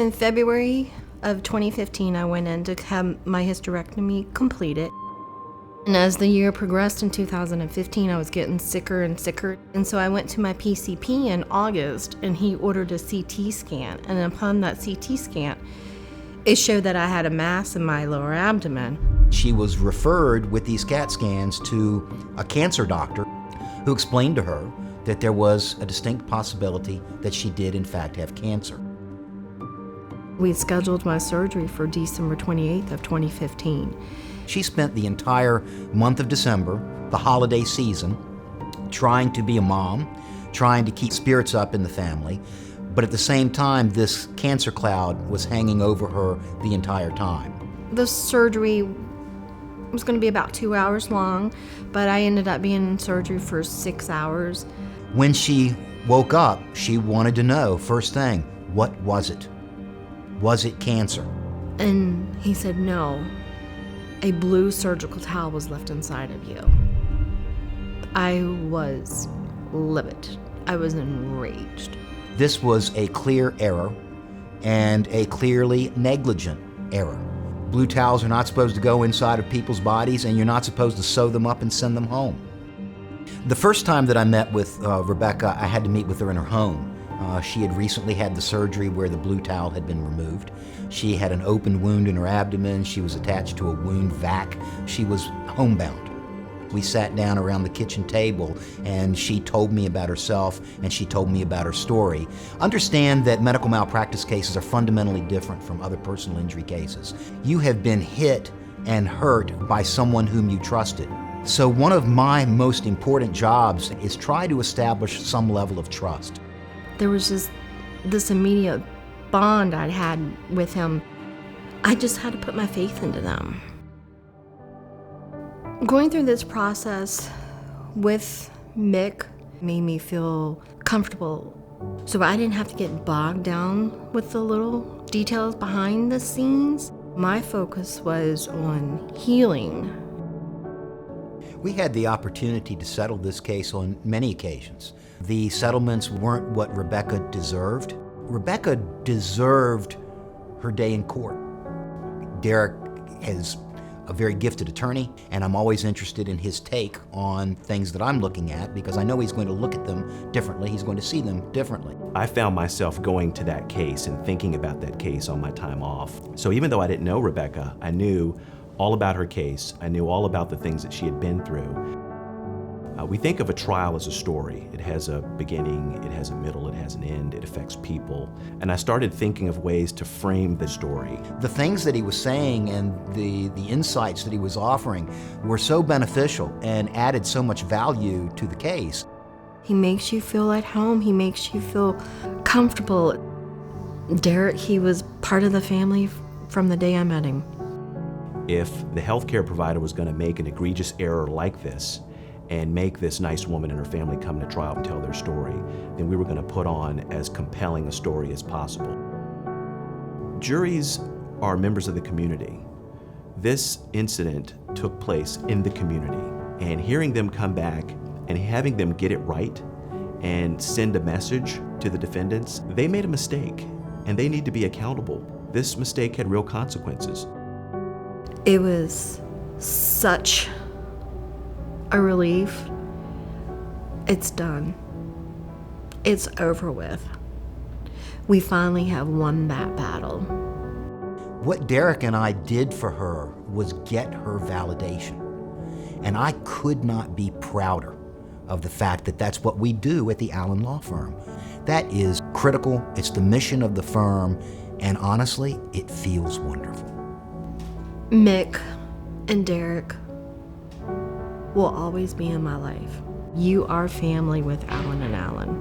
In February of 2015, I went in to have my hysterectomy completed. And as the year progressed in 2015, I was getting sicker and sicker. And so I went to my PCP in August, and he ordered a CT scan. And upon that CT scan, it showed that I had a mass in my lower abdomen. She was referred with these CAT scans to a cancer doctor who explained to her that there was a distinct possibility that she did in fact have cancer. We scheduled my surgery for December 28th of 2015. She spent the entire month of December, the holiday season, trying to be a mom, trying to keep spirits up in the family, but at the same time, this cancer cloud was hanging over her the entire time. The surgery was going to be about 2 hours long, but I ended up being in surgery for 6 hours. When she woke up, she wanted to know, first thing, what was it? Was it cancer? And he said, no, a blue surgical towel was left inside of you. I was livid. I was enraged. This was a clear error and a clearly negligent error. Blue towels are not supposed to go inside of people's bodies, and you're not supposed to sew them up and send them home. The first time that I met with Rebecca, I had to meet with her in her home. She had recently had the surgery where the blue towel had been removed. She had an open wound in her abdomen. She was attached to a wound vac. She was homebound. We sat down around the kitchen table, and she told me about herself, and she told me about her story. Understand that medical malpractice cases are fundamentally different from other personal injury cases. You have been hit and hurt by someone whom you trusted. So one of my most important jobs is try to establish some level of trust. There was just this immediate bond I'd had with him. I just had to put my faith into them. Going through this process with Mick made me feel comfortable, so I didn't have to get bogged down with the little details behind the scenes. My focus was on healing. We had the opportunity to settle this case on many occasions. The settlements weren't what Rebecca deserved. Rebecca deserved her day in court. Derek is a very gifted attorney, and I'm always interested in his take on things that I'm looking at because I know he's going to look at them differently. He's going to see them differently. I found myself going to that case and thinking about that case on my time off. So even though I didn't know Rebecca, I knew all about her case. I knew all about the things that she had been through. We think of a trial as a story. It has a beginning, it has a middle, it has an end, it affects people. And I started thinking of ways to frame the story. The things that he was saying and the insights that he was offering were so beneficial and added so much value to the case. He makes you feel at home. He makes you feel comfortable. Derek, he was part of the family from the day I met him. If the healthcare provider was going to make an egregious error like this and make this nice woman and her family come to trial and tell their story, then we were going to put on as compelling a story as possible. Juries are members of the community. This incident took place in the community, and hearing them come back and having them get it right and send a message to the defendants, they made a mistake and they need to be accountable. This mistake had real consequences. It was such a relief. It's done. It's over with. We finally have won that battle. What Derek and I did for her was get her validation. And I could not be prouder of the fact that that's what we do at the Allen Law Firm. That is critical. It's the mission of the firm. And honestly, it feels wonderful. Mick and Derek will always be in my life. You are family with Allen and Allen.